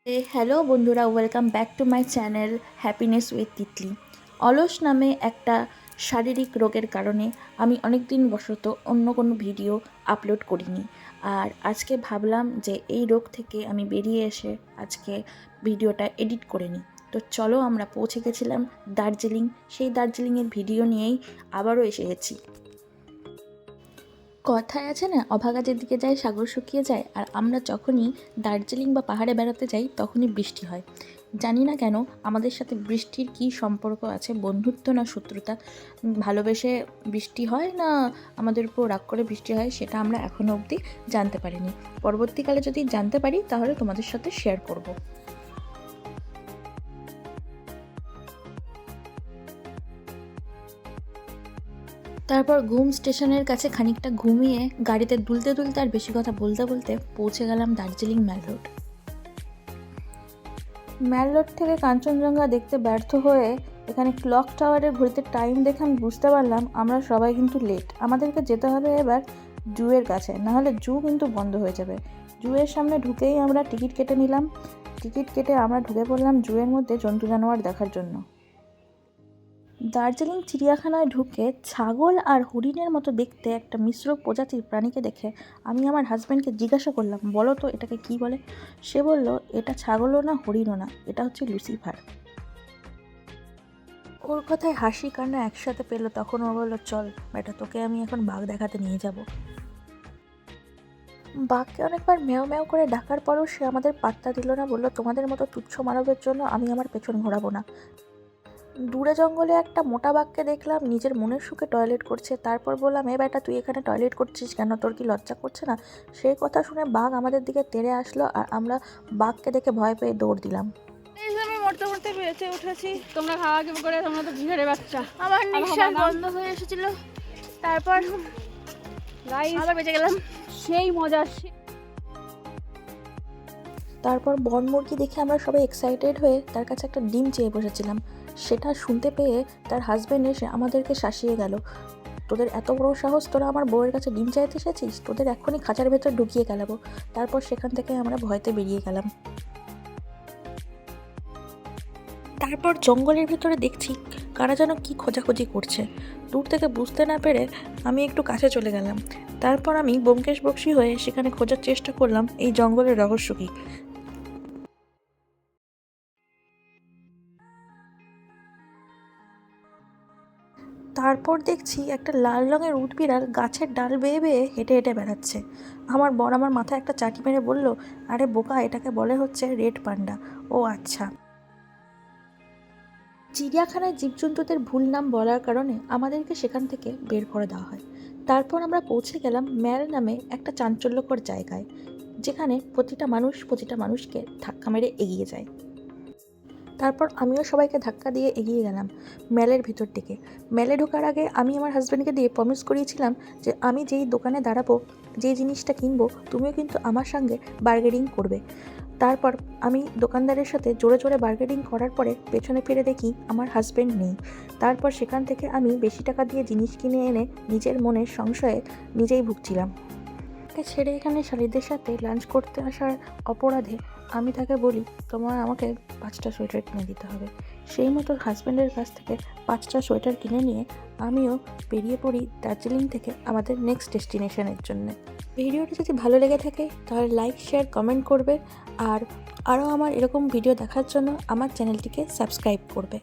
Hello বন্ধুরা, welcome back to my channel happiness with Titli. অলস নামে একটা শারীরিক রোগের কারণে আমি অনেক দিন বশত অন্য কোনো ভিডিও আপলোড করিনি। আর আজকে ভাবলাম যে এই রোগ থেকে আমি বেরিয়ে এসে আজকে ভিডিওটা এডিট করে নিই। তো চলো, আমরা পৌঁছে গেছিলাম দার্জিলিং। সেই দার্জিলিংয়ের ভিডিও নিয়েই আবারও এসে গেছি। কথায় আছে না, অভাগা যেদিকে যায় সাগর শুকিয়ে যায়। আর আমরা যখনই দার্জিলিং বা পাহাড়ে বেড়াতে যাই তখনই বৃষ্টি হয়। জানি না কেন আমাদের সাথে বৃষ্টির কী সম্পর্ক আছে, বন্ধুত্ব না শত্রুতা, ভালোবেসে বৃষ্টি হয় না আমাদের উপর রাগ করে বৃষ্টি হয়, সেটা আমরা এখনও অবধি জানতে পারিনি। পরবর্তীকালে যদি জানতে পারি তাহলে তোমাদের সাথে শেয়ার করব। তারপর ঘুম স্টেশনের কাছে খানিকটা ঘুমিয়ে গাড়িতে দুলতে দুলতে আর বেশি কথা বলতে বলতে পৌঁছে গেলাম দার্জিলিং ম্যাল রোড। ম্যাল রোড থেকে কাঞ্চনজঙ্ঘা দেখতে ব্যর্থ হয়ে এখানে ক্লক টাওয়ারের ঘড়িতে টাইম দেখে আমি বুঝতে পারলাম আমরা সবাই কিন্তু লেট। আমাদেরকে যেতে হবে এবার জুয়ের কাছে, নাহলে জু কিন্তু বন্ধ হয়ে যাবে। জুয়ের সামনে ঢুকেই আমরা টিকিট কেটে নিলাম। টিকিট কেটে আমরা ঢুকে পড়লাম জুয়ের মধ্যে জন্তু জানোয়ার দেখার জন্য। দার্জিলিং চিড়িয়াখানায় ঢুকে ছাগল আর হরিণের মতো দেখতে একটা মিশ্র প্রজাতির প্রাণীকে দেখে আমি আমার হাজব্যান্ডকে জিজ্ঞাসা করলাম, বলো তো এটাকে কী বলে? সে বলল, এটা ছাগলও না হরিণও না, এটা হচ্ছে লুসিফার। ওর কথায় হাসি কান্না একসাথে পেলো। তখন ও বললো, চল বেটা, তোকে আমি এখন বাঘ দেখাতে নিয়ে যাব। বাঘকে অনেকবার ম্যাও ম্যাও করে ডাকার পরও সে আমাদের পাত্তা দিল না। বললো, তোমাদের মতো তুচ্ছ মানবের জন্য আমি আমার পেছন ঘোরাবো না। দূরে জঙ্গলে একটা মোটা বাঘকে দেখলাম নিজের মনের সুখে টয়লেট করছে। তারপর বললাম, এ বেটা, তুই এখানে টয়লেট করছিস কেন? তোর কি লজ্জা করছে না? সেই কথা শুনে বাঘ আমাদের দিকে তেড়ে আসলো আর আমরা বাঘকে দেখে ভয় পেয়ে দৌড় দিলাম। আমি মরতে মরতে বেঁচে উঠেছি। তোমরা খাওয়া কি করে? তোমরা তো ভিখারি বাচ্চা। আমার নিঃশ্বাস বন্ধ হয়ে এসেছিল, তারপর আবার বেঁচে গেলাম। সেই মজা। তারপর বন মুরগি দেখে আমরা সবাই এক্সাইটেড হয়ে তার কাছে একটা ডিম চেয়ে বসেছিলাম। সেটা শুনতে পেয়ে তার হাজব্যান্ড এসে আমাদেরকে শাসিয়ে গেল, তোদের এত বড় সাহস, তোরা আমার বউয়ের কাছে ডিম চাইতে এসেছিস, তোদের এক্ষুনি খাঁচার ভেতর ঢুকিয়ে গেলাবো। তারপর সেখান থেকে আমরা ভয়তে বেরিয়ে গেলাম। তারপর জঙ্গলের ভিতরে দেখছি কারা যেন কি খোঁজাখুঁজি করছে। দূর থেকে বুঝতে না পেরে আমি একটু কাছে চলে গেলাম। তারপর আমি ব্যোমকেশ বক্সী হয়ে সেখানে খোঁজার চেষ্টা করলাম এই জঙ্গলের রহস্য কী। তারপর দেখছি একটা লাল রঙের উটবিড়াল গাছের ডাল বেয়ে বেয়ে হেঁটে হেঁটে বেড়াচ্ছে। আমার বর আমার মাথায় একটা চাটি মেরে বলল, আরে বোকা, এটাকে বলে হচ্ছে রেড পান্ডা। ও আচ্ছা। চিড়িয়াখানায় জীবজন্তুদের ভুল নাম বলার কারণে আমাদেরকে সেখান থেকে বের করে দেওয়া হয়। তারপর আমরা পৌঁছে গেলাম ম্যাল নামে একটা চাঞ্চল্যকর জায়গায়, যেখানে প্রতিটা মানুষ প্রতিটা মানুষকে ধাক্কা মেরে এগিয়ে যায়। তারপর আমিও সবাইকে ধাক্কা দিয়ে এগিয়ে গেলাম ম্যালের ভিতর দিকে। ম্যালে ঢোকার আগে আমি আমার হাজব্যান্ডকে দিয়ে প্রমিস করিয়েছিলাম যে আমি যেই দোকানে দাঁড়াবো, যেই জিনিসটা কিনবো, তুমিও কিন্তু আমার সঙ্গে বার্গেনিং করবে। তারপর আমি দোকানদারের সাথে জোরে জোরে বার্গেনিং করার পরে পেছনে ফিরে দেখি আমার হাজব্যান্ড নেই। তারপর সেখান থেকে আমি বেশি টাকা দিয়ে জিনিস কিনে এনে নিজের মনের সংশয়ে নিজেই ভুগছিলাম। তাকে ছেড়ে এখানে শালিদের সাথে লাঞ্চ করতে আসার অপরাধে আমি তাকে বলি, তোমার আমাকে 5টা সোয়েটার কিনে দিতে হবে। সেই মতো হাজব্যান্ডের কাছ থেকে 5টা সোয়েটার কিনে নিয়ে আমিও বেরিয়ে পড়ি দার্জিলিং থেকে আমাদের নেক্সট ডেস্টিনেশনের জন্য। ভিডিওটি যদি ভালো লেগে থাকে তাহলে লাইক, শেয়ার, কমেন্ট করবে। আর আরও আমার এরকম ভিডিও দেখার জন্য আমার চ্যানেলটিকে সাবস্ক্রাইব করবে।